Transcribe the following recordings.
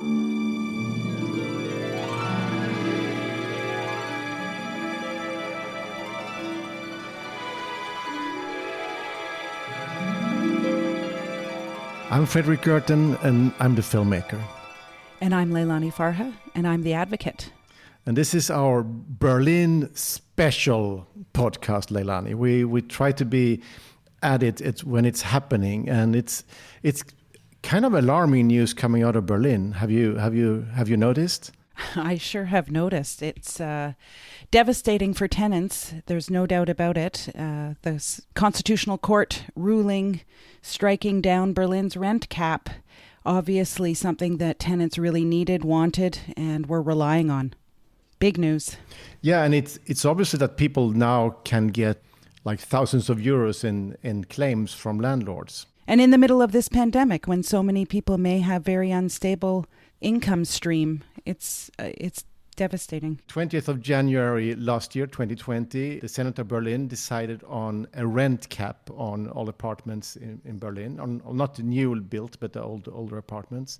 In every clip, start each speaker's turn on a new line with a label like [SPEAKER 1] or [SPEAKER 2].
[SPEAKER 1] I'm Fredrik Gerten, and I'm the filmmaker.
[SPEAKER 2] And I'm Leilani Farha, and I'm the advocate.
[SPEAKER 1] And this is our Berlin special podcast, Leilani. We try to be at it when it's happening, and it's kind of alarming news coming out of Berlin. Have you noticed?
[SPEAKER 2] I sure have noticed. It's devastating for tenants. There's no doubt about it. The Constitutional Court ruling, striking down Berlin's rent cap, obviously something that tenants really needed, wanted, and were relying on. Big news.
[SPEAKER 1] Yeah, and it's obviously that people now can get like thousands of euros in claims from landlords.
[SPEAKER 2] And in the middle of this pandemic, when so many people may have very unstable income stream, it's devastating.
[SPEAKER 1] 20th of January last year, 2020, the Senate of Berlin decided on a rent cap on all apartments in Berlin, on not the new built, but the older apartments.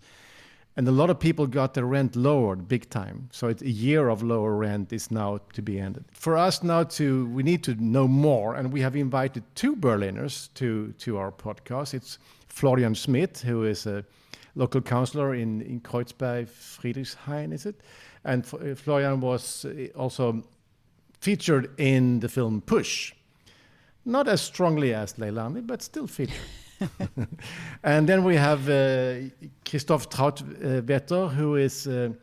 [SPEAKER 1] And a lot of people got their rent lowered big time. So a year of lower rent is now to be ended. For us now we need to know more, and we have invited two Berliners to our podcast. It's Florian Schmidt, who is a local councillor in Kreuzberg, Friedrichshain, is it? And Florian was also featured in the film Push. Not as strongly as Leilani, but still featured. And then we have Christoph Trautwetter, who is an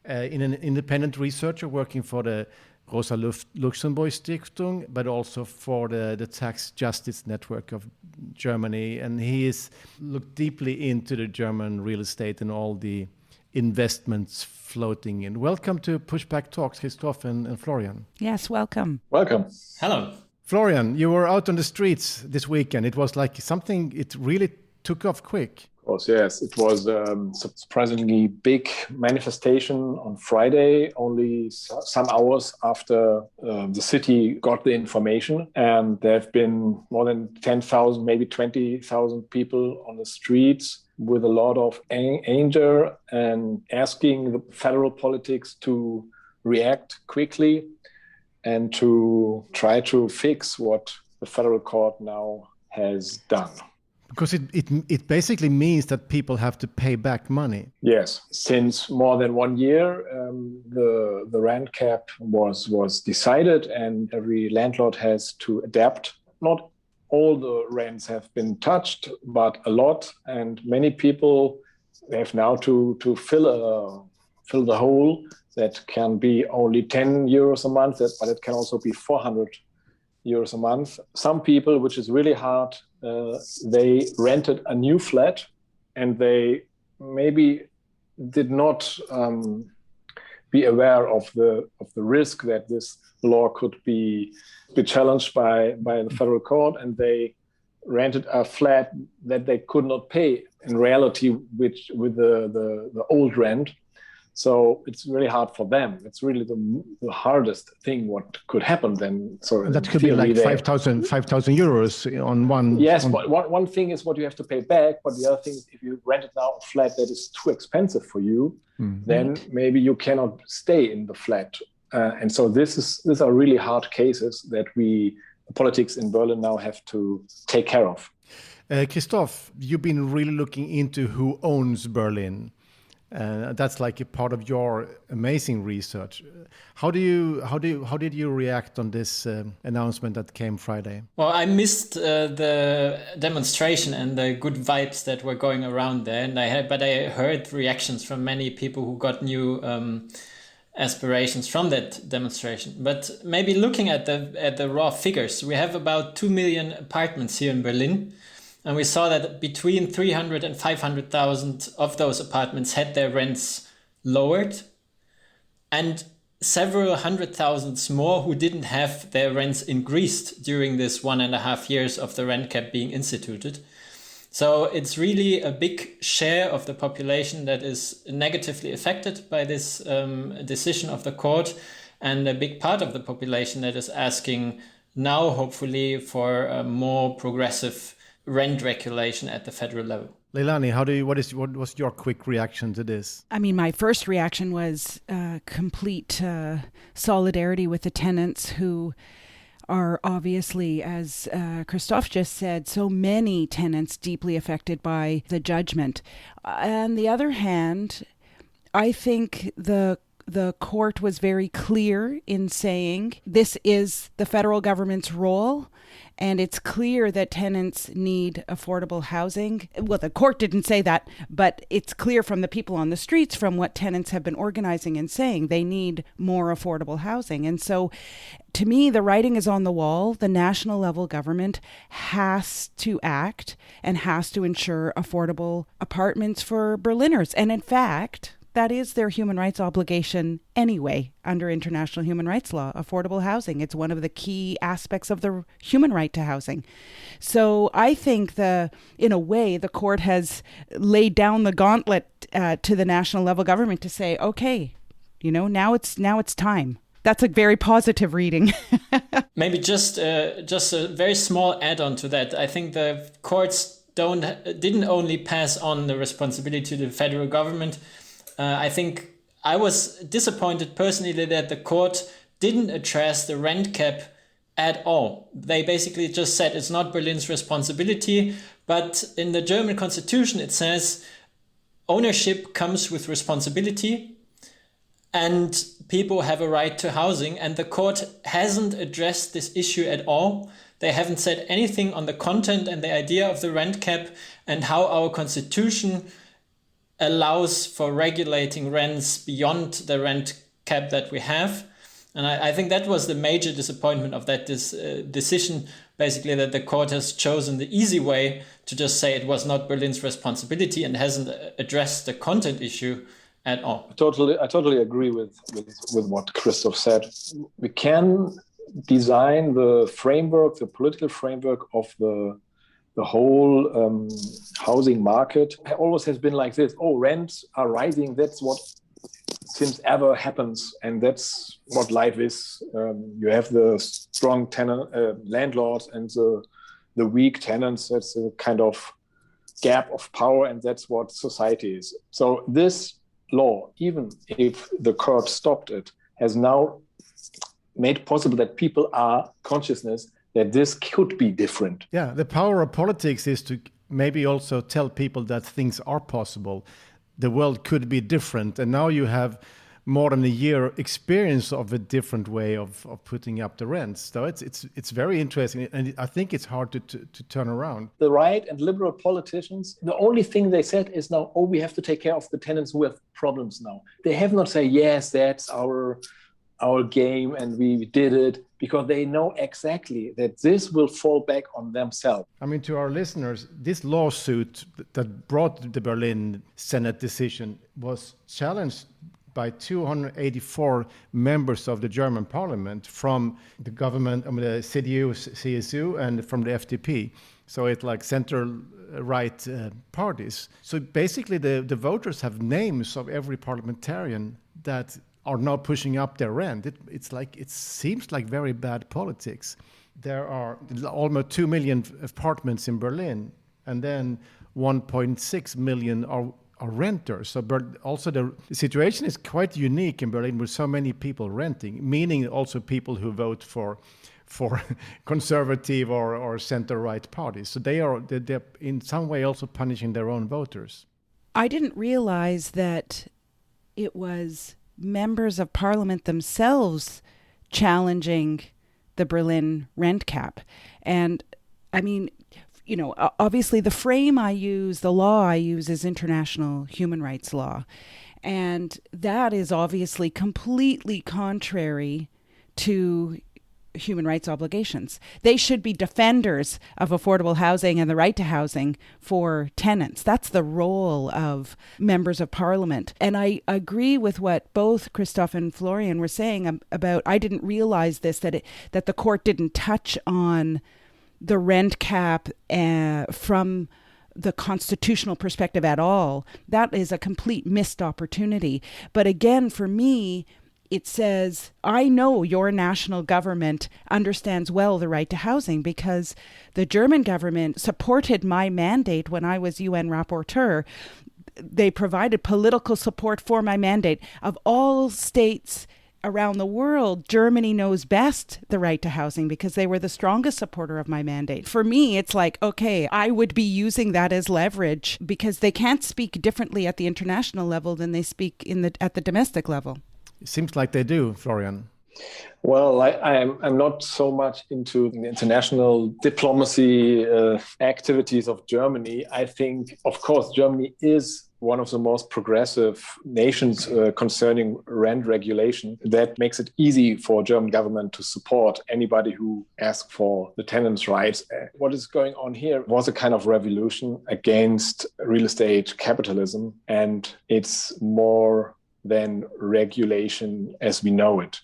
[SPEAKER 1] independent researcher working for the Rosa Luxemburg Stiftung, but also for the Tax Justice Network of Germany. And he is looked deeply into the German real estate and all the investments floating in. Welcome to Pushback Talks, Christoph and Florian.
[SPEAKER 2] Yes, welcome.
[SPEAKER 3] Welcome.
[SPEAKER 4] Hello.
[SPEAKER 1] Florian, you were out on the streets this weekend. It was like something, it really took off quick.
[SPEAKER 3] Of course, yes. It was a surprisingly big manifestation on Friday, only some hours after the city got the information. And there have been more than 10,000, maybe 20,000 people on the streets with a lot of anger and asking the federal politics to react quickly and to try to fix what the federal court now has done.
[SPEAKER 1] Because it basically means that people have to pay back money.
[SPEAKER 3] Yes, since more than 1 year, the rent cap was decided, and every landlord has to adapt. Not all the rents have been touched, but a lot, and many people have now to fill the hole. That can be only 10 euros a month, but it can also be 400 euros a month. Some people, which is really hard, they rented a new flat and they maybe did not be aware of the risk that this law could be challenged by the federal court, and they rented a flat that they could not pay in reality with the old rent. So it's really hard for them. It's really the hardest thing what could happen then. So
[SPEAKER 1] that could be like 5,000 euros on one.
[SPEAKER 3] Yes, but one thing is what you have to pay back. But the other thing is if you rent it now a flat that is too expensive for you, then maybe you cannot stay in the flat. And so these are really hard cases that the politics in Berlin now have to take care of.
[SPEAKER 1] Christoph, you've been really looking into who owns Berlin. That's like a part of your amazing research. How did you react on this announcement that came Friday?
[SPEAKER 4] Well, I missed the demonstration and the good vibes that were going around there, but I heard reactions from many people who got new aspirations from that demonstration. But maybe looking at the raw figures, we have about 2 million apartments here in Berlin. And we saw that between 300 and 500,000 of those apartments had their rents lowered, and several hundred thousands more who didn't have their rents increased during this 1.5 years of the rent cap being instituted. So it's really a big share of the population that is negatively affected by this decision of the court, and a big part of the population that is asking now, hopefully, for a more progressive rent regulation at the federal level.
[SPEAKER 1] Leilani, what was your quick reaction to this?
[SPEAKER 2] I mean, my first reaction was complete solidarity with the tenants who are obviously, as Christophe just said, so many tenants deeply affected by the judgment. On the other hand, I think the court was very clear in saying this is the federal government's role, and it's clear that tenants need affordable housing. Well, the court didn't say that, but it's clear from the people on the streets, from what tenants have been organizing and saying, they need more affordable housing. And so, to me, the writing is on the wall. The national level government has to act and has to ensure affordable apartments for Berliners. And in fact, that is their human rights obligation anyway, under international human rights law, affordable housing. It's one of the key aspects of the human right to housing. So I think in a way, the court has laid down the gauntlet to the national level government to say, okay, now it's time. That's a very positive reading.
[SPEAKER 4] Maybe just a very small add-on to that. I think the courts didn't only pass on the responsibility to the federal government. I think I was disappointed personally that the court didn't address the rent cap at all. They basically just said it's not Berlin's responsibility, but in the German constitution it says ownership comes with responsibility and people have a right to housing, and the court hasn't addressed this issue at all. They haven't said anything on the content and the idea of the rent cap and how our constitution allows for regulating rents beyond the rent cap that we have. And I think that was the major disappointment of that decision, basically, that the court has chosen the easy way to just say it was not Berlin's responsibility and hasn't addressed the content issue at all.
[SPEAKER 3] I totally agree with what Christoph said. We can design the framework, the political framework of the whole housing market. It always has been like this. Oh, rents are rising. That's what since ever happens, and that's what life is. You have the strong landlords and the weak tenants. That's a kind of gap of power, and that's what society is. So this law, even if the court stopped it, has now made possible that people are consciousness that this could be different.
[SPEAKER 1] Yeah, the power of politics is to maybe also tell people that things are possible. The world could be different. And now you have more than a year experience of a different way of putting up the rents. So it's very interesting. And I think it's hard to turn around.
[SPEAKER 3] The right and liberal politicians, the only thing they said is now, we have to take care of the tenants who have problems now. They have not said, yes, that's our game and we did it, because they know exactly that this will fall back on themselves.
[SPEAKER 1] I mean, to our listeners, this lawsuit that brought the Berlin Senate decision was challenged by 284 members of the German parliament from the government, the CDU, CSU, and from the FDP. So it's like center-right parties. So basically the voters have names of every parliamentarian that are now pushing up their rent. It seems like very bad politics. There are almost 2 million apartments in Berlin, and then 1.6 million are renters. So also the situation is quite unique in Berlin with so many people renting, meaning also people who vote for conservative or center-right parties. So they're in some way also punishing their own voters.
[SPEAKER 2] I didn't realize that it was members of parliament themselves challenging the Berlin rent cap. And I mean, obviously the frame I use, the law I use is international human rights law. And that is obviously completely contrary to human rights obligations. They should be defenders of affordable housing and the right to housing for tenants. That's the role of members of parliament. And I agree with what both Christoph and Florian were saying about, I didn't realize this, that the court didn't touch on the rent cap from the constitutional perspective at all. That is a complete missed opportunity. But again, for me, it says, I know your national government understands well the right to housing because the German government supported my mandate when I was UN rapporteur. They provided political support for my mandate. Of all states around the world, Germany knows best the right to housing because they were the strongest supporter of my mandate. For me, it's like, okay, I would be using that as leverage because they can't speak differently at the international level than they speak at the domestic level.
[SPEAKER 1] It seems like they do, Florian.
[SPEAKER 3] Well, I'm not so much into the international diplomacy activities of Germany. I think, of course, Germany is one of the most progressive nations concerning rent regulation. That makes it easy for German government to support anybody who asks for the tenants' rights. What is going on here was a kind of revolution against real estate capitalism, and it's more than regulation as we know it.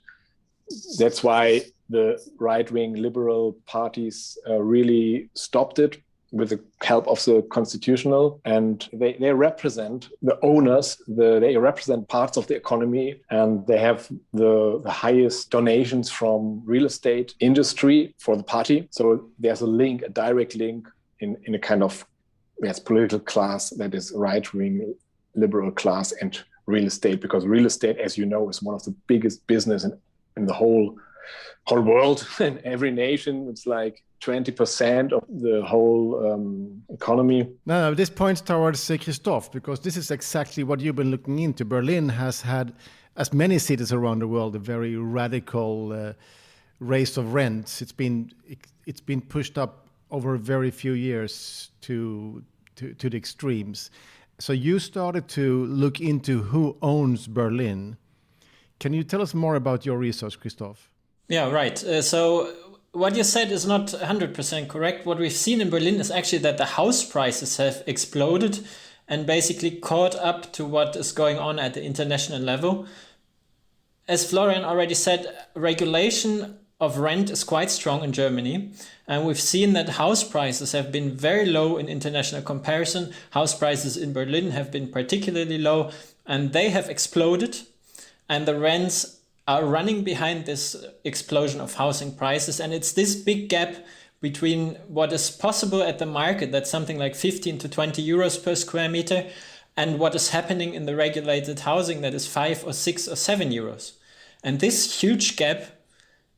[SPEAKER 3] That's why the right-wing liberal parties really stopped it with the help of the constitutional, and they represent the owners, they represent parts of the economy, and they have the highest donations from real estate industry for the party. So there's a direct link in a kind of political class that is right-wing liberal class and real estate, because real estate, as you know, is one of the biggest business in the whole world. In every nation, it's like 20% of the whole economy.
[SPEAKER 1] No, this points towards Christoph, because this is exactly what you've been looking into. Berlin has had, as many cities around the world, a very radical raise of rents. It's been pushed up over very few years to the extremes. So you started to look into who owns Berlin. Can you tell us more about your research, Christoph?
[SPEAKER 4] Yeah, right. So what you said is not 100% correct. What we've seen in Berlin is actually that the house prices have exploded and basically caught up to what is going on at the international level. As Florian already said, regulation of rent is quite strong in Germany. And we've seen that house prices have been very low in international comparison. House prices in Berlin have been particularly low, and they have exploded. And the rents are running behind this explosion of housing prices. And it's this big gap between what is possible at the market, that's something like 15 to 20 euros per square meter, and what is happening in the regulated housing that is 5 or 6 or 7 euros. And this huge gap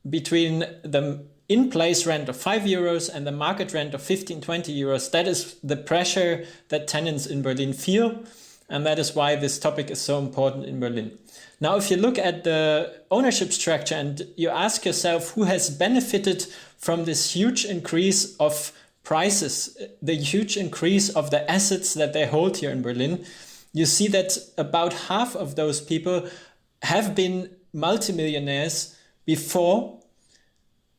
[SPEAKER 4] between the in-place rent of 5 euros and the market rent of 15, 20 euros, that is the pressure that tenants in Berlin feel. And that is why this topic is so important in Berlin. Now, if you look at the ownership structure and you ask yourself who has benefited from this huge increase of prices, the huge increase of the assets that they hold here in Berlin, you see that about half of those people have been multimillionaires before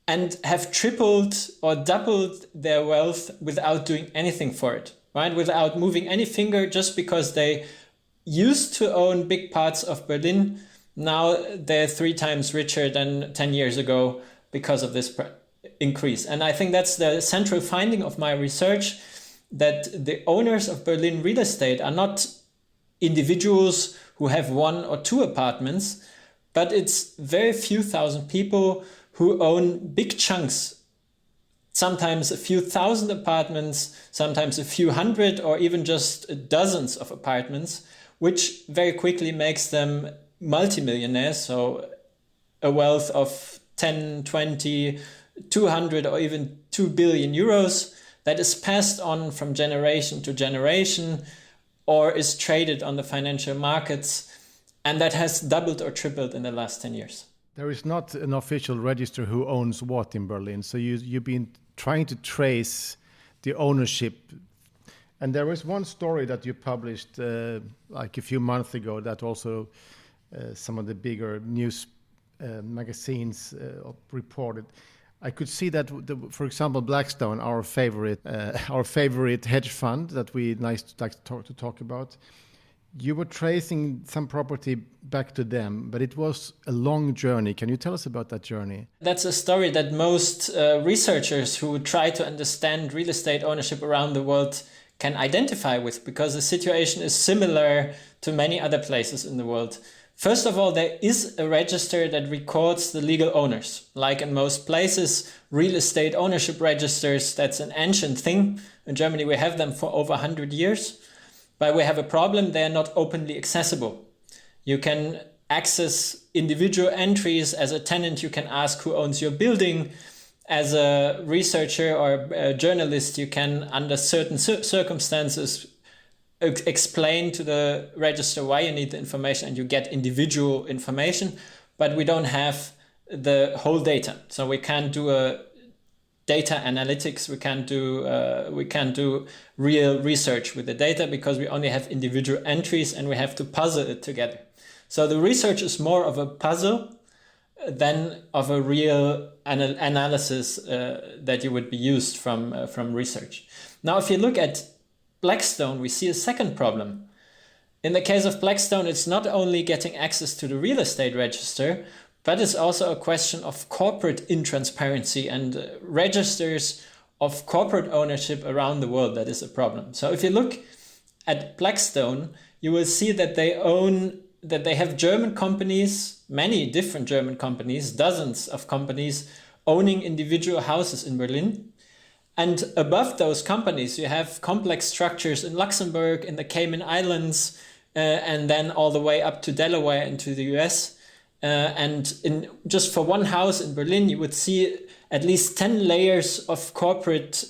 [SPEAKER 4] and have tripled or doubled their wealth without doing anything for it, right? Without moving any finger, just because they used to own big parts of Berlin. Now they're 3 times richer than 10 years ago because of this increase. And I think that's the central finding of my research, that the owners of Berlin real estate are not individuals who have 1 or 2 apartments, but it's very few thousand people who own big chunks, sometimes a few thousand apartments, sometimes a few hundred, or even just dozens of apartments, which very quickly makes them multimillionaires. So a wealth of 10, 20, 200 or even 2 billion euros that is passed on from generation to generation or is traded on the financial markets, and that has doubled or tripled in the last 10 years.
[SPEAKER 1] There is not an official register who owns what in Berlin. So you've been trying to trace the ownership. And there is one story that you published like a few months ago that also some of the bigger news magazines reported. I could see that, for example, Blackstone, our favorite hedge fund that we like to talk about, you were tracing some property back to them, but it was a long journey. Can you tell us about that journey?
[SPEAKER 4] That's a story that most researchers who try to understand real estate ownership around the world can identify with, because the situation is similar to many other places in the world. First of all, there is a register that records the legal owners. Like in most places, real estate ownership registers, that's an ancient thing. In Germany, we have them for over 100 years. But we have a problem, they are not openly accessible. You can access individual entries. As a tenant, you can ask who owns your building. As a researcher or a journalist, you can, under certain circumstances, explain to the register why you need the information, and you get individual information. But we don't have the whole data. So we can't do a data analytics. We can't do real research with the data because we only have individual entries and we have to puzzle it together. So the research is more of a puzzle than of a real analysis that you would be used from research. Now, if you look at Blackstone, we see a second problem. In the case of Blackstone, it's not only getting access to the real estate register, but it's also a question of corporate intransparency and registers of corporate ownership around the world. That is a problem. So if you look at Blackstone, you will see that they have German companies, many different German companies, dozens of companies owning individual houses in Berlin. And above those companies, you have complex structures in Luxembourg, in the Cayman Islands, and then all the way up to Delaware and to the US. And just for one house in Berlin, you would see at least 10 layers of corporate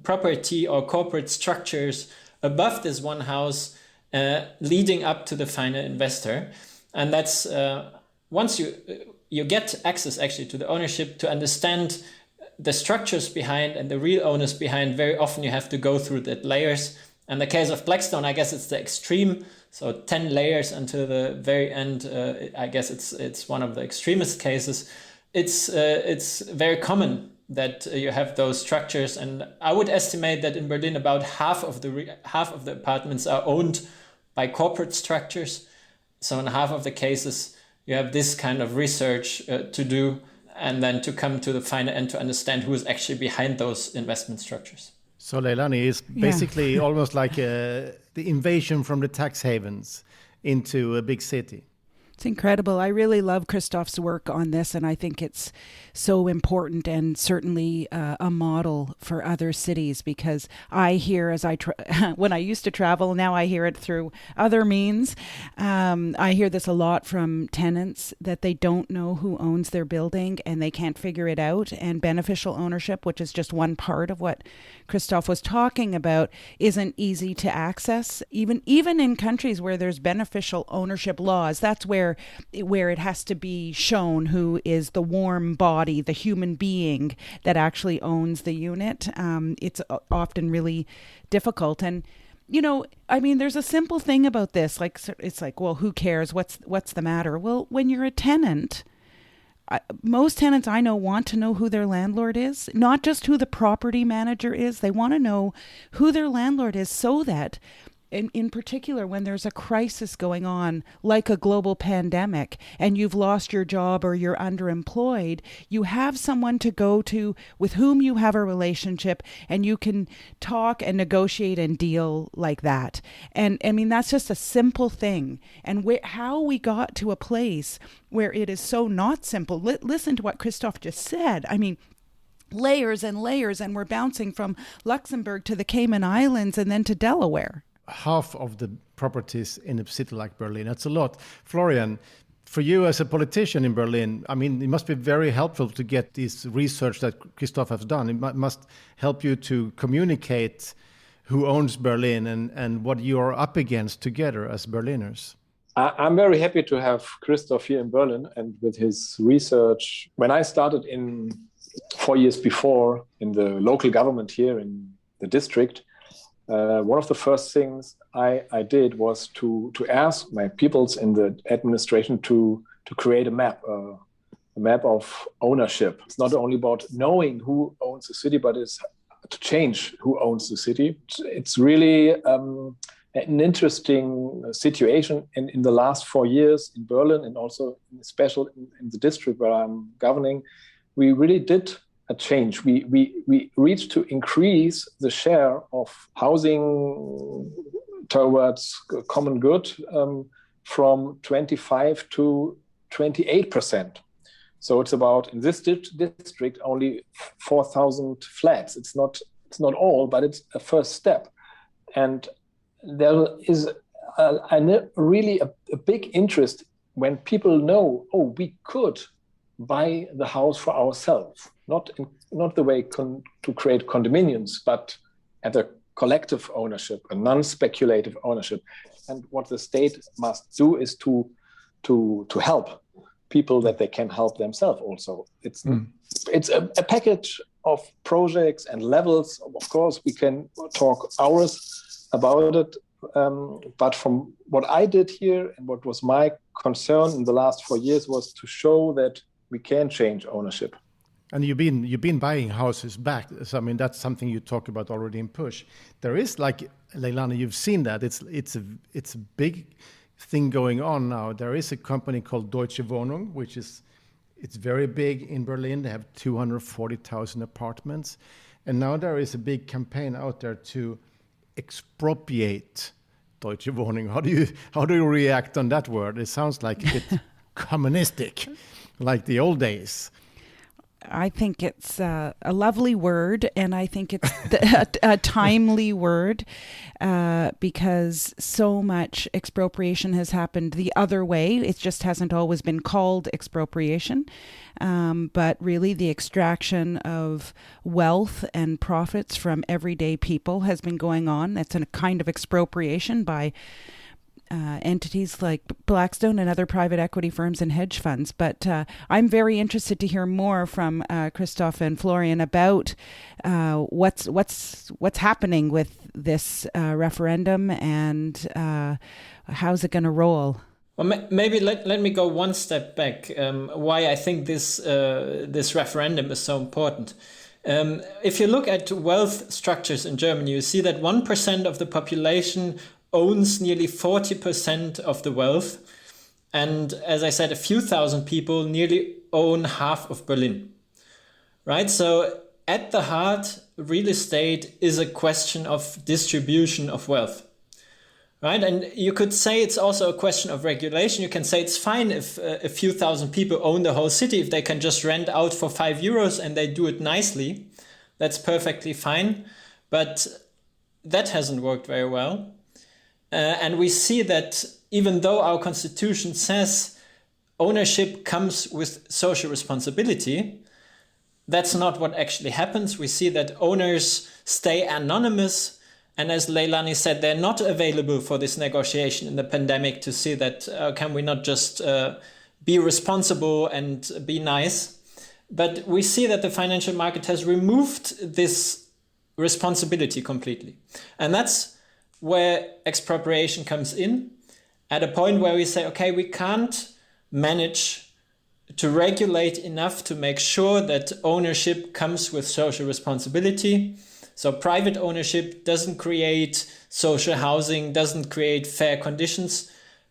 [SPEAKER 4] property or corporate structures above this one house, leading up to the final investor. And that's once you get access actually to the ownership, to understand the structures behind and the real owners behind, very often you have to go through the layers. In the case of Blackstone, I guess it's the extreme. So 10 layers until the very end. I guess it's one of the extremist cases. It's very common that you have those structures, and I would estimate that in Berlin about half of the apartments are owned by corporate structures. So in half of the cases, you have this kind of research to do, and then to come to the final end to understand who is actually behind those investment structures.
[SPEAKER 1] So Leilani is basically almost like the invasion from the tax havens into a big city.
[SPEAKER 2] It's incredible. I really love Christoph's work on this, and I think it's so important and certainly a model for other cities, because I hear when I used to travel, now I hear it through other means. I hear this a lot from tenants, that they don't know who owns their building and they can't figure it out. And beneficial ownership, which is just one part of what Christoph was talking about, isn't easy to access. Even in countries where there's beneficial ownership laws, that's where it has to be shown who is the warm body, the human being that actually owns the unit. It's often really difficult. And, there's a simple thing about this. Like, it's like, well, who cares? What's the matter? Well, when you're a tenant, most tenants I know want to know who their landlord is, not just who the property manager is. They want to know who their landlord is, so that in particular, when there's a crisis going on, like a global pandemic, and you've lost your job or you're underemployed, you have someone to go to with whom you have a relationship, and you can talk and negotiate and deal like that. And I mean, that's just a simple thing. And how we got to a place where it is so not simple. Listen to what Christoph just said. I mean, layers and layers, and we're bouncing from Luxembourg to the Cayman Islands and then to Delaware.
[SPEAKER 1] Half of the properties in a city like Berlin. That's a lot. Florian, for you as a politician in Berlin, I mean, it must be very helpful to get this research that Christoph has done. It must help you to communicate who owns Berlin and what you are up against together as Berliners.
[SPEAKER 3] I'm very happy to have Christoph here in Berlin, and with his research. When I started 4 years before in the local government here in the district, one of the first things I did was to ask my peoples in the administration to create a map of ownership. It's not only about knowing who owns the city, but it's to change who owns the city. It's really an interesting situation. In the last 4 years in Berlin, and also especially in the district where I'm governing, we really did a change. We reached to increase the share of housing towards common good from 25 to 28%. So it's about, in this district, only 4,000 flats. It's not all, but it's a first step. And there is really a big interest when people know, oh, we could buy the house for ourselves, not the way to create condominiums, but at a collective ownership, a non-speculative ownership. And what the state must do is to help people that they can help themselves also. It's a package of projects and levels. Of course, we can talk hours about it. But from what I did here and what was my concern in the last 4 years was to show that we can change ownership.
[SPEAKER 1] And you've been buying houses back. So I mean, that's something you talk about already in Push. There is, like Leilani, you've seen that it's a big thing going on now. There is a company called Deutsche Wohnung, it's very big in Berlin. They have 240,000 apartments, and now there is a big campaign out there to expropriate Deutsche Wohnung. How do you react on that word? It sounds like a bit communistic, like the old days.
[SPEAKER 2] I think it's a lovely word, and I think it's a timely word because so much expropriation has happened the other way. It just hasn't always been called expropriation, but really the extraction of wealth and profits from everyday people has been going on. That's a kind of expropriation by entities like Blackstone and other private equity firms and hedge funds. But I'm very interested to hear more from Christoph and Florian about what's happening with this referendum and how's it going to roll.
[SPEAKER 4] Well, maybe let me go one step back. Why I think this referendum is so important. If you look at wealth structures in Germany, you see that 1% of the population owns nearly 40% of the wealth. And as I said, a few thousand people nearly own half of Berlin, right? So at the heart, real estate is a question of distribution of wealth, right? And you could say it's also a question of regulation. You can say it's fine if a few thousand people own the whole city, if they can just rent out for €5 and they do it nicely, that's perfectly fine. But that hasn't worked very well. And we see that even though our constitution says ownership comes with social responsibility, that's not what actually happens. We see that owners stay anonymous. And as Leilani said, they're not available for this negotiation in the pandemic to see that can we not just be responsible and be nice. But we see that the financial market has removed this responsibility completely. And that's where expropriation comes in, at a point where we say, okay, we can't manage to regulate enough to make sure that ownership comes with social responsibility. So private ownership doesn't create social housing, doesn't create fair conditions.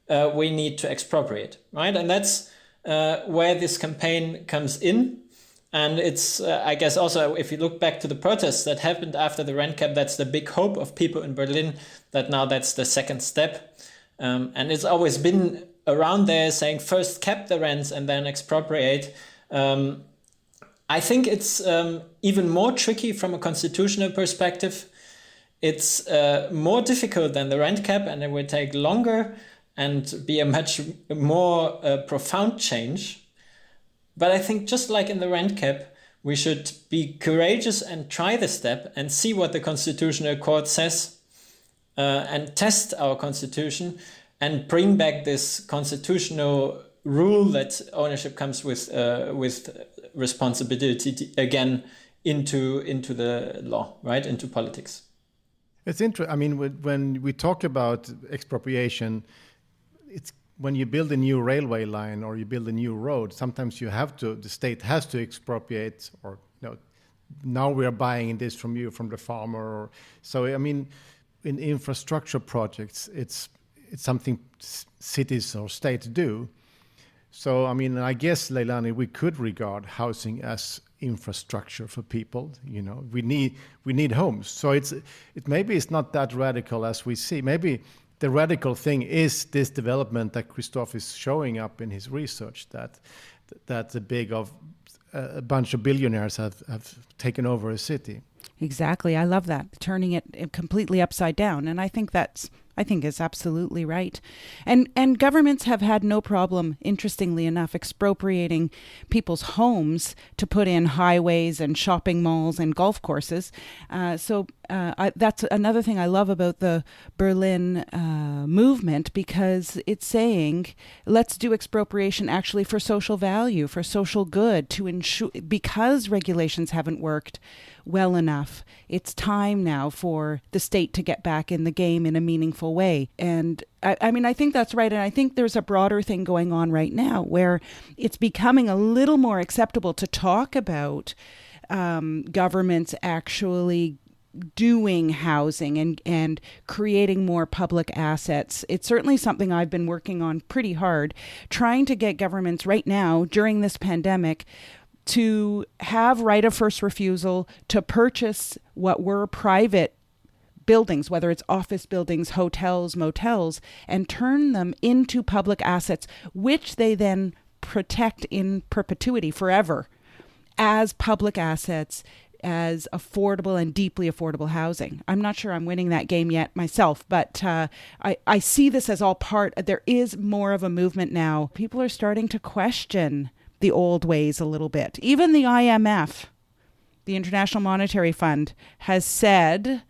[SPEAKER 4] We need to expropriate, right? And that's where this campaign comes in. And it's, I guess also, if you look back to the protests that happened after the rent cap, that's the big hope of people in Berlin, that now that's the second step. And it's always been around there saying first cap the rents and then expropriate. I think it's even more tricky from a constitutional perspective. It's more difficult than the rent cap, and it will take longer and be a much more profound change. But I think just like in the rent cap, we should be courageous and try the step and see what the Constitutional Court says and test our constitution and bring back this constitutional rule that ownership comes with responsibility again into the law, right? Into politics.
[SPEAKER 1] It's interesting. I mean, when we talk about expropriation, it's when you build a new railway line or you build a new road, sometimes the state has to expropriate, or now we are buying this from you, from the farmer. So, I mean, in infrastructure projects, it's something cities or states do. So, I mean, I guess, Leilani, we could regard housing as infrastructure for people. We need homes. So maybe it's not that radical as we see. Maybe the radical thing is this development that Christoph is showing up in his research, that a bunch of billionaires have taken over a city.
[SPEAKER 2] Exactly. I love that. Turning it completely upside down. And I think it's absolutely right. And governments have had no problem, interestingly enough, expropriating people's homes to put in highways and shopping malls and golf courses. So that's another thing I love about the Berlin movement, because it's saying, let's do expropriation actually for social value, for social good, to ensure, because regulations haven't worked well enough. It's time now for the state to get back in the game in a meaningful way. And I think that's right. And I think there's a broader thing going on right now where it's becoming a little more acceptable to talk about governments actually doing housing and creating more public assets. It's certainly something I've been working on pretty hard, trying to get governments right now during this pandemic to have right of first refusal to purchase what were private buildings, whether it's office buildings, hotels, motels, and turn them into public assets, which they then protect in perpetuity forever as public assets, as affordable and deeply affordable housing. I'm not sure I'm winning that game yet myself, but I see this as all part. There is more of a movement now. People are starting to question the old ways a little bit. Even the IMF, the International Monetary Fund, has said,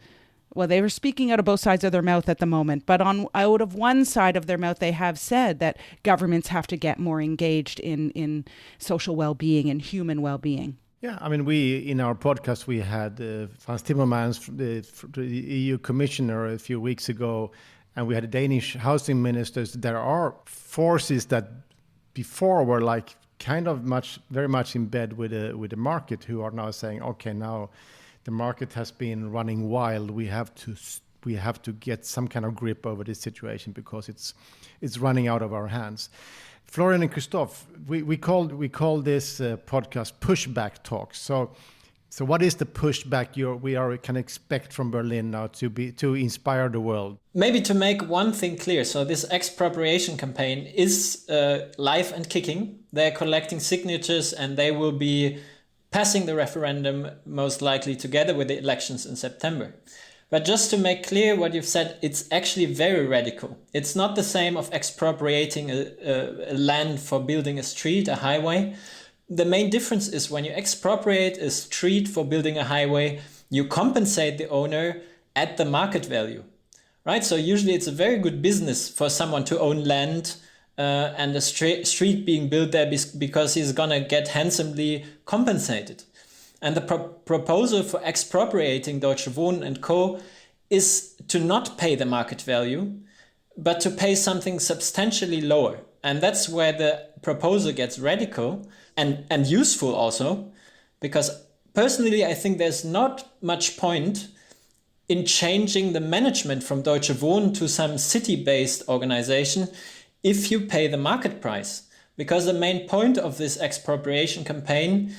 [SPEAKER 2] well, they were speaking out of both sides of their mouth at the moment, but out of one side of their mouth, they have said that governments have to get more engaged in social well-being and human well-being.
[SPEAKER 1] Yeah, I mean, in our podcast, we had Frans Timmermans, the EU commissioner, a few weeks ago, and we had a Danish housing ministers. There are forces that before were like kind of very much in bed with the market, who are now saying, okay, now the market has been running wild. We have to get some kind of grip over this situation because it's running out of our hands. Florian and Christoph, we call this podcast pushback talks. So what is the pushback we can expect from Berlin now to inspire the world?
[SPEAKER 4] Maybe to make one thing clear. So this expropriation campaign is live and kicking. They're collecting signatures and they will be passing the referendum most likely together with the elections in September. But just to make clear what you've said, it's actually very radical. It's not the same of expropriating a land for building a street, a highway. The main difference is when you expropriate a street for building a highway, you compensate the owner at the market value, right? So usually it's a very good business for someone to own land and a street being built there because he's gonna get handsomely compensated. And the proposal for expropriating Deutsche Wohnen and Co. is to not pay the market value, but to pay something substantially lower. And that's where the proposal gets radical and useful also, because personally, I think there's not much point in changing the management from Deutsche Wohnen to some city-based organization if you pay the market price. Because the main point of this expropriation campaign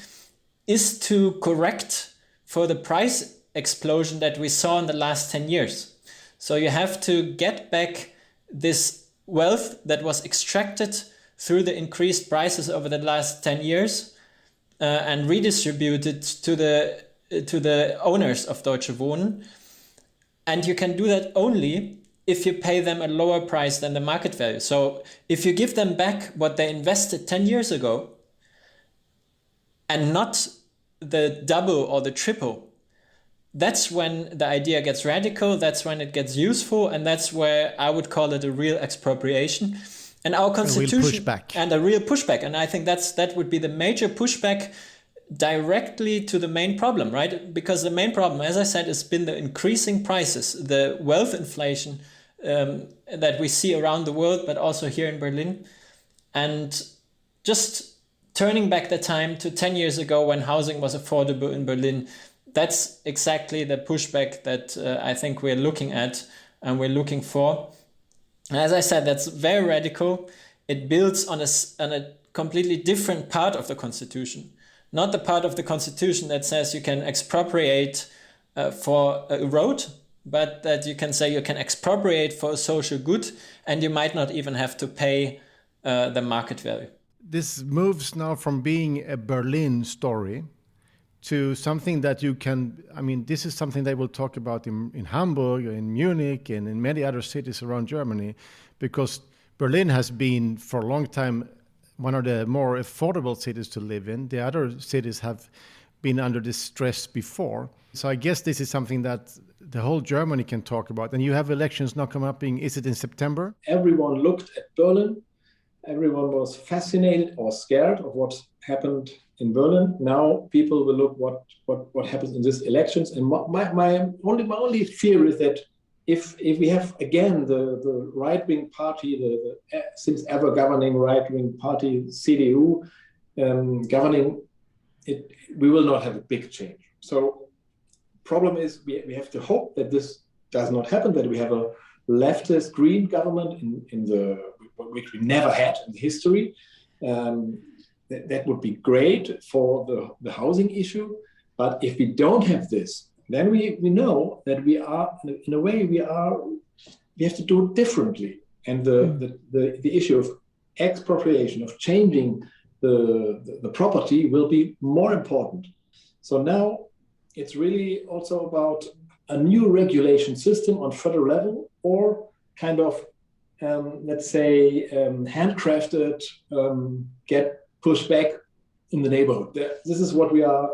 [SPEAKER 4] is to correct for the price explosion that we saw in the last 10 years. So you have to get back this wealth that was extracted through the increased prices over the last 10 years and redistribute it to the owners of Deutsche Wohnen. And you can do that only if you pay them a lower price than the market value. So if you give them back what they invested 10 years ago, and not the double or the triple, that's when the idea gets radical, that's when it gets useful, and that's where I would call it a real expropriation. And our constitution...
[SPEAKER 1] A real pushback.
[SPEAKER 4] And a real pushback. And I think that would be the major pushback directly to the main problem, right? Because the main problem, as I said, has been the increasing prices, the wealth inflation that we see around the world, but also here in Berlin. And just turning back the time to 10 years ago when housing was affordable in Berlin, that's exactly the pushback that I think we're looking at and we're looking for. And as I said, that's very radical. It builds on a completely different part of the Constitution, not the part of the Constitution that says you can expropriate for a road but that you can say you can expropriate for a social good, and you might not even have to pay the market value.
[SPEAKER 1] This moves now from being a Berlin story to something that you can, I mean, this is something they will talk about in Hamburg, in Munich, and in many other cities around Germany, because Berlin has been for a long time one of the more affordable cities to live in. The other cities have been under this stress before. So I guess this is something that the whole Germany can talk about. And you have elections now coming up, is it in September?
[SPEAKER 3] Everyone looked at Berlin. Everyone was fascinated or scared of what happened in Berlin. Now people will look what happens in these elections. And my only fear is that if we have again the right-wing party, the since ever governing right-wing party CDU governing it, we will not have a big change. So problem is we have to hope that this does not happen, that we have a leftist green government in which we never had in history. That would be great for the housing issue. But if we don't have this, then we know that we are, in a way, we have to do it differently. And the issue of expropriation, of changing the property will be more important. So now it's really also about a new regulation system on federal level, or kind of, let's say, handcrafted, get pushed back in the neighborhood. This is what we are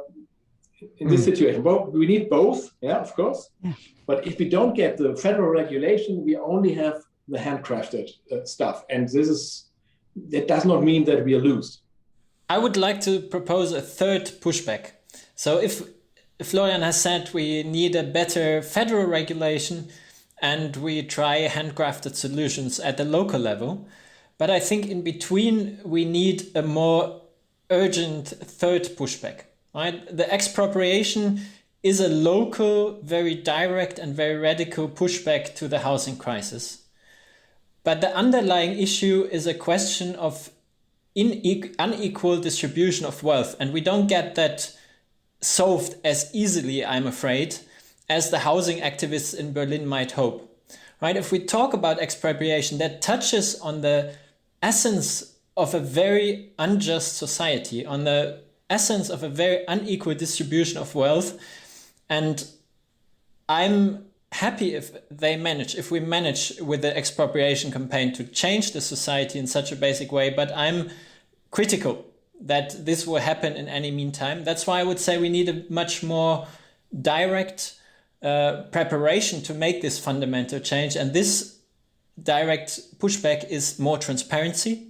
[SPEAKER 3] in this situation. Well, we need both, yeah, of course. Yeah. But if we don't get the federal regulation, we only have the handcrafted stuff. And that does not mean that we are loose.
[SPEAKER 4] I would like to propose a third pushback. So if Florian has said we need a better federal regulation and we try handcrafted solutions at the local level, but I think in between we need a more urgent third pushback. Right? The expropriation is a local, very direct and very radical pushback to the housing crisis. But the underlying issue is a question of unequal distribution of wealth. And we don't get that solved as easily, I'm afraid, as the housing activists in Berlin might hope. Right? If we talk about expropriation, that touches on the essence of a very unjust society, on the essence of a very unequal distribution of wealth. And I'm happy if we manage with the expropriation campaign to change the society in such a basic way, but I'm critical that this will happen in any meantime. That's why I would say we need a much more direct preparation to make this fundamental change. And this direct pushback is more transparency.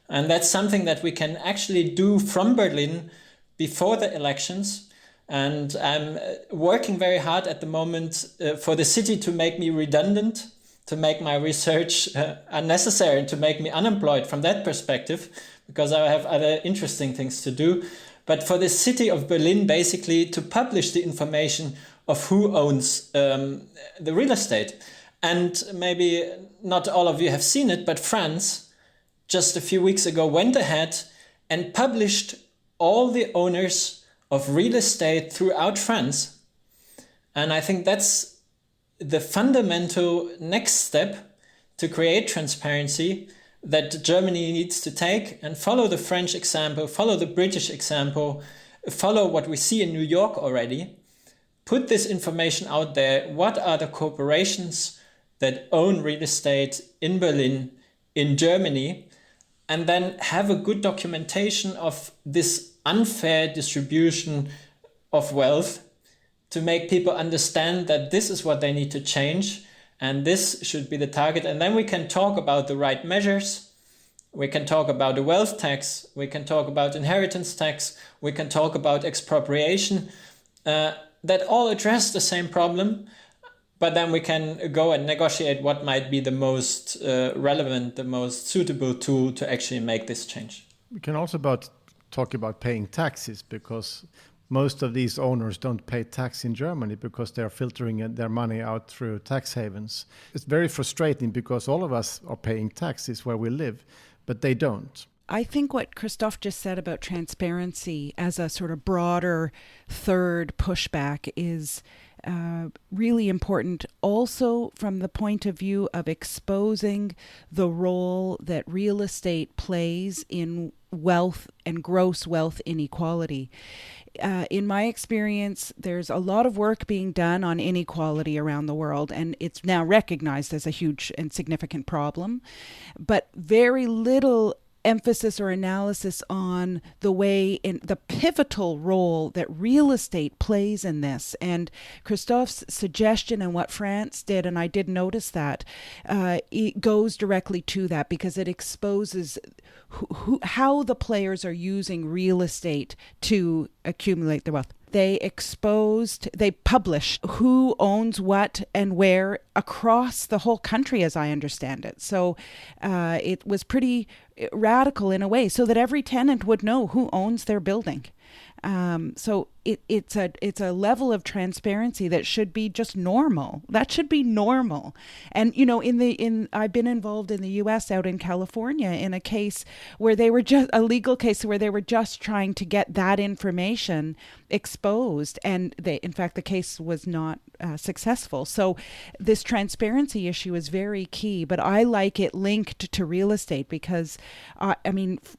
[SPEAKER 4] And that's something that we can actually do from Berlin before the elections. And I'm working very hard at the moment for the city to make me redundant, to make my research unnecessary, and to make me unemployed from that perspective, because I have other interesting things to do. But for the city of Berlin, basically to publish the information of who owns the real estate. And maybe not all of you have seen it, but France just a few weeks ago went ahead and published all the owners of real estate throughout France. And I think that's the fundamental next step to create transparency that Germany needs to take, and follow the French example, follow the British example, follow what we see in New York already. Put this information out there. What are the corporations that own real estate in Berlin, in Germany? And then have a good documentation of this unfair distribution of wealth to make people understand that this is what they need to change and this should be the target. And then we can talk about the right measures. We can talk about the wealth tax. We can talk about inheritance tax. We can talk about expropriation that all address the same problem. But then we can go and negotiate what might be the most relevant, the most suitable tool to actually make this change.
[SPEAKER 1] We can also talk about paying taxes, because most of these owners don't pay tax in Germany because they're filtering their money out through tax havens. It's very frustrating because all of us are paying taxes where we live, but they don't.
[SPEAKER 2] I think what Christoph just said about transparency as a sort of broader third pushback is really important also from the point of view of exposing the role that real estate plays in wealth and gross wealth inequality. In my experience, there's a lot of work being done on inequality around the world, and it's now recognized as a huge and significant problem, but very little emphasis or analysis on the way in the pivotal role that real estate plays in this. And Christophe's suggestion and what France did, and I did notice that, it goes directly to that because it exposes how the players are using real estate to accumulate their wealth. They published who owns what and where across the whole country, as I understand it. So it was pretty radical in a way, so that every tenant would know who owns their building. So it's a level of transparency that should be just normal. That should be normal. And I've been involved in the U.S. out in California in a case where they were just a legal case where they were just trying to get that information exposed, and in fact the case was not successful. So this transparency issue is very key, but I like it linked to real estate because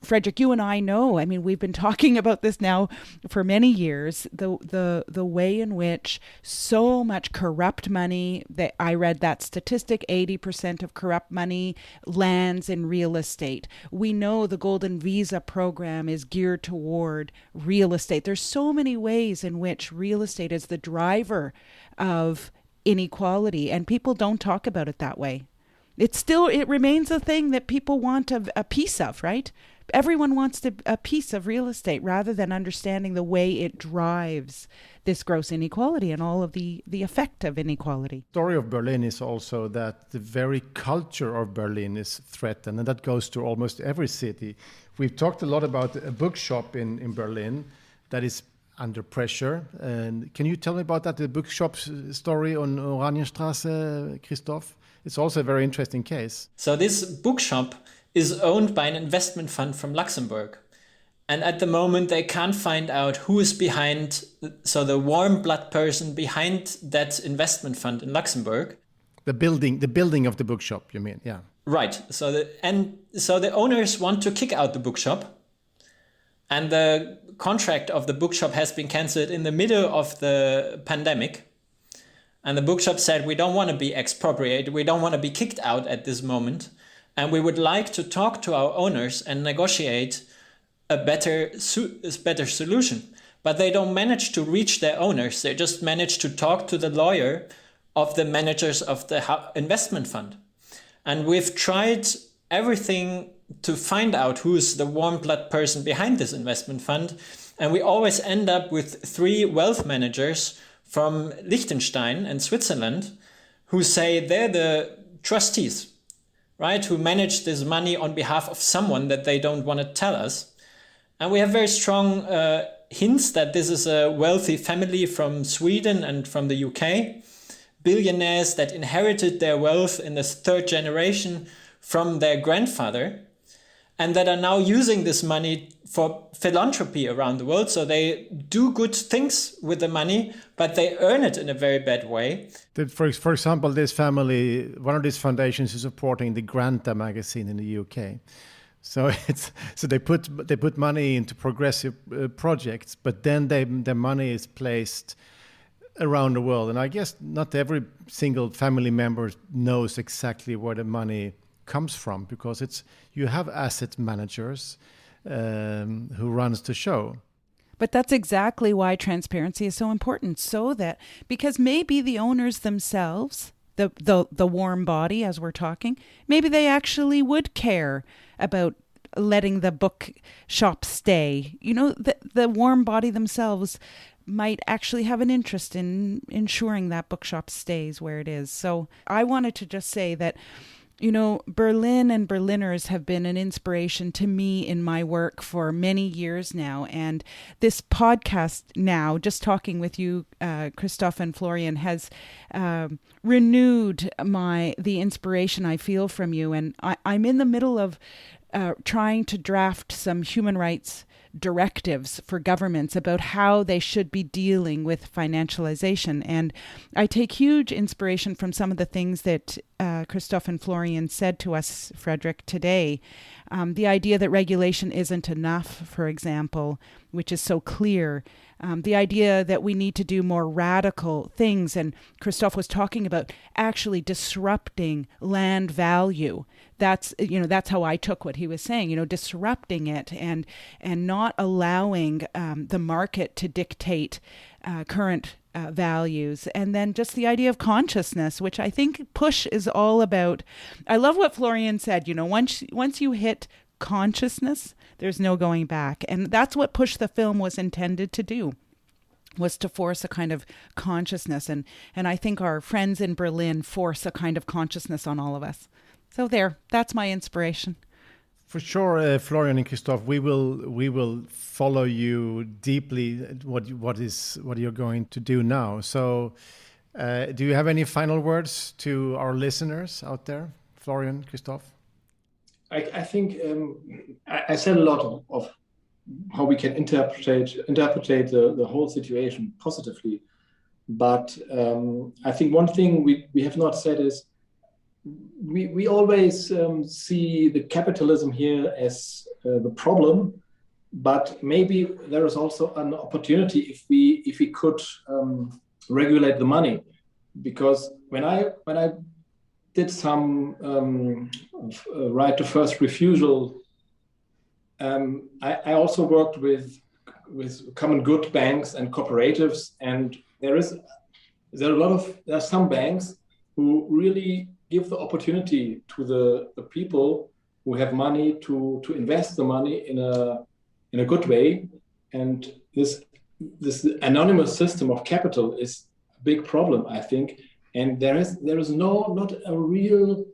[SPEAKER 2] Frederick, you and I know, we've been talking about this now for many years, the way in which so much corrupt money, that I read that statistic, 80% of corrupt money lands in real estate. We know the Golden Visa program is geared toward real estate. There's so many ways in which real estate is the driver of inequality, and people don't talk about it that way. It remains a thing that people want a piece of, right? Everyone wants a piece of real estate rather than understanding the way it drives this gross inequality and all of the effect of inequality.
[SPEAKER 1] The story of Berlin is also that the very culture of Berlin is threatened, and that goes to almost every city. We've talked a lot about a bookshop in Berlin that is under pressure. And can you tell me about that, the bookshop story on Oranienstraße, Christophe? It's also a very interesting case.
[SPEAKER 4] So this bookshop is owned by an investment fund from Luxembourg. And at the moment, they can't find out who is behind, so the warm blood person behind that investment fund in Luxembourg.
[SPEAKER 1] The building of the bookshop, you mean? Yeah.
[SPEAKER 4] Right. So the owners want to kick out the bookshop, and the contract of the bookshop has been cancelled in the middle of the pandemic. And the bookshop said, we don't want to be expropriated, we don't want to be kicked out at this moment, and we would like to talk to our owners and negotiate a better solution. But they don't manage to reach their owners, they just manage to talk to the lawyer of the managers of the investment fund. And we've tried everything to find out who's the warm blood person behind this investment fund, and we always end up with 3 wealth managers from Liechtenstein and Switzerland who say they're the trustees, right, who manage this money on behalf of someone that they don't want to tell us. And we have very strong hints that this is a wealthy family from Sweden and from the UK, billionaires that inherited their wealth in the 3rd generation from their grandfather, and that are now using this money for philanthropy around the world. So they do good things with the money, but they earn it in a very bad way.
[SPEAKER 1] For example, this family, one of these foundations is supporting the Granta magazine in the UK. So they put money into progressive projects, but then their money is placed around the world. And I guess not every single family member knows exactly where the money comes from, because you have asset managers who runs the show.
[SPEAKER 2] But that's exactly why transparency is so important, because maybe the owners themselves, the warm body as we're talking, maybe they actually would care about letting the bookshop stay. The warm body themselves might actually have an interest in ensuring that bookshop stays where it is. So I wanted to just say that Berlin and Berliners have been an inspiration to me in my work for many years now. And this podcast now, just talking with you, Christophe and Florian, has renewed the inspiration I feel from you. And I'm in the middle of trying to draft some human rights directives for governments about how they should be dealing with financialization. And I take huge inspiration from some of the things that Christophe and Florian said to us, Frederick, today. The idea that regulation isn't enough, for example, which is so clear. The idea that we need to do more radical things. And Christophe was talking about actually disrupting land value. That's how I took what he was saying, disrupting it and not allowing the market to dictate current values. And then just the idea of consciousness, which I think push is all about. I love what Florian said, once you hit consciousness, there's no going back. And that's what Push the film was intended to do, was to force a kind of consciousness. And I think our friends in Berlin force a kind of consciousness on all of us. So that's my inspiration.
[SPEAKER 1] For sure, Florian and Christophe, we will follow you deeply. What you're going to do now. So, do you have any final words to our listeners out there, Florian, Christophe?
[SPEAKER 3] I think I said a lot of how we can interpret the whole situation positively, but I think one thing we have not said is we always see the capitalism here as the problem, but maybe there is also an opportunity if we could regulate the money, because when I did some right to first refusal, I also worked with common good banks and cooperatives, and there are some banks who really give the opportunity to the people who have money to invest the money in a good way. And this anonymous system of capital is a big problem, I think. And there is not a real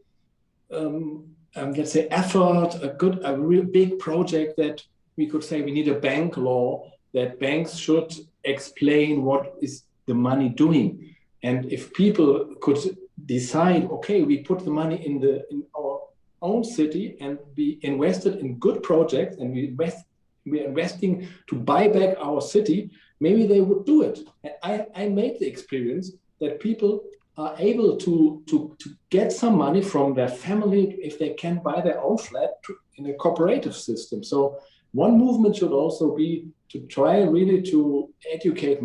[SPEAKER 3] let's say effort, a real big project that we could say we need a bank law, that banks should explain what is the money doing. And if people could decide, okay, we put the money in our own city and be invested in good projects, and we're investing to buy back our city, maybe they would do it. And I made the experience that people are able to get some money from their family if they can buy their own flat in a cooperative system. So one movement should also be to try really to educate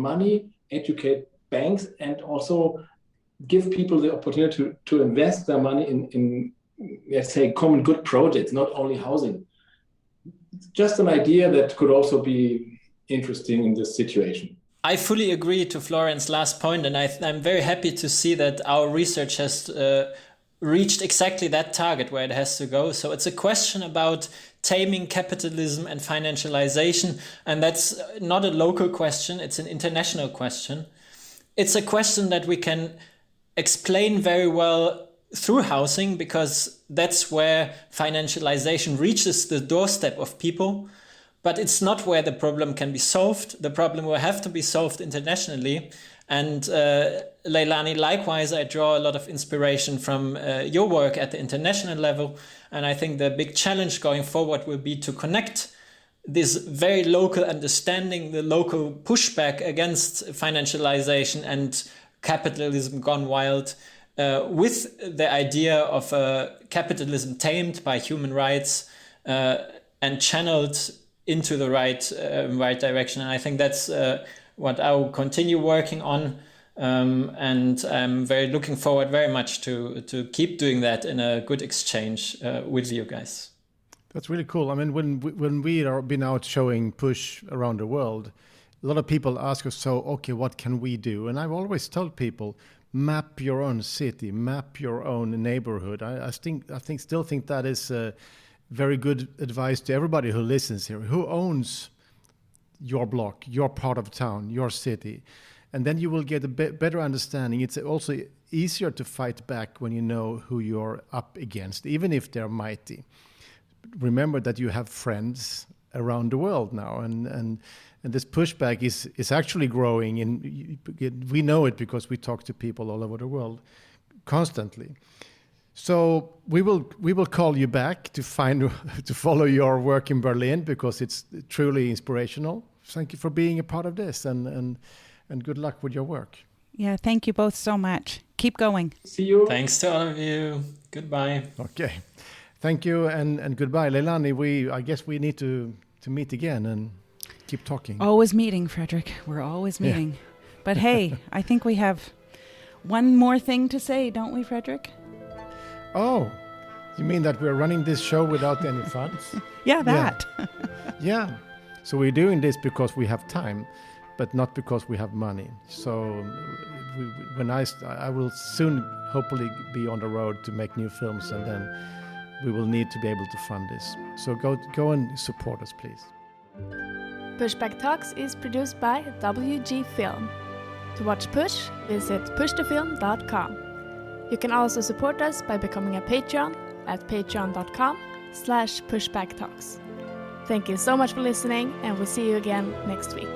[SPEAKER 3] banks, and also give people the opportunity to invest their money in let's say common good projects, not only housing. Just an idea that could also be interesting in this situation.
[SPEAKER 4] I fully agree to Florian's last point, and I'm very happy to see that our research has reached exactly that target where it has to go. So it's a question about taming capitalism and financialization, and that's not a local question, it's an international question. It's a question that we can explain very well through housing, because that's where financialization reaches the doorstep of people. But it's not where the problem can be solved. The problem will have to be solved internationally. And Leilani, likewise, I draw a lot of inspiration from your work at the international level. And I think the big challenge going forward will be to connect this very local understanding, the local pushback against financialization and capitalism gone wild, with the idea of capitalism tamed by human rights and channeled into the right direction. And I think that's what I will continue working on. And I'm very looking forward very much to keep doing that in a good exchange with you guys.
[SPEAKER 1] That's really cool. I mean, when we are been out showing Push around the world, a lot of people ask us, so, okay, what can we do? And I've always told people, map your own city, map your own neighborhood. I still think that is very good advice to everybody who listens here. Who owns your block, your part of town, your city? And then you will get a better understanding. It's also easier to fight back when you know who you're up against, even if they're mighty. Remember that you have friends around the world now, and this pushback is actually growing, and we know it because we talk to people all over the world constantly. So we will call you back to follow your work in Berlin, because it's truly inspirational. Thank you for being a part of this, and good luck with your work.
[SPEAKER 2] Yeah, thank you both so much. Keep going.
[SPEAKER 3] See you.
[SPEAKER 4] Thanks to all of you. Goodbye.
[SPEAKER 1] Okay. Thank you and goodbye. Leilani, I guess we need to meet again and keep talking.
[SPEAKER 2] Always meeting, Fredrik. We're always meeting. Yeah. But hey, I think we have one more thing to say, don't we, Fredrik?
[SPEAKER 1] Oh, you mean that we're running this show without any funds?
[SPEAKER 2] Yeah, that.
[SPEAKER 1] Yeah. So we're doing this because we have time, but not because we have money. So I will soon hopefully be on the road to make new films, and then we will need to be able to fund this. So go and support us, please.
[SPEAKER 5] Pushback Talks is produced by WG Film. To watch Push, visit pushthefilm.com. You can also support us by becoming a Patreon at patreon.com/pushbacktalks. Thank you so much for listening, and we'll see you again next week.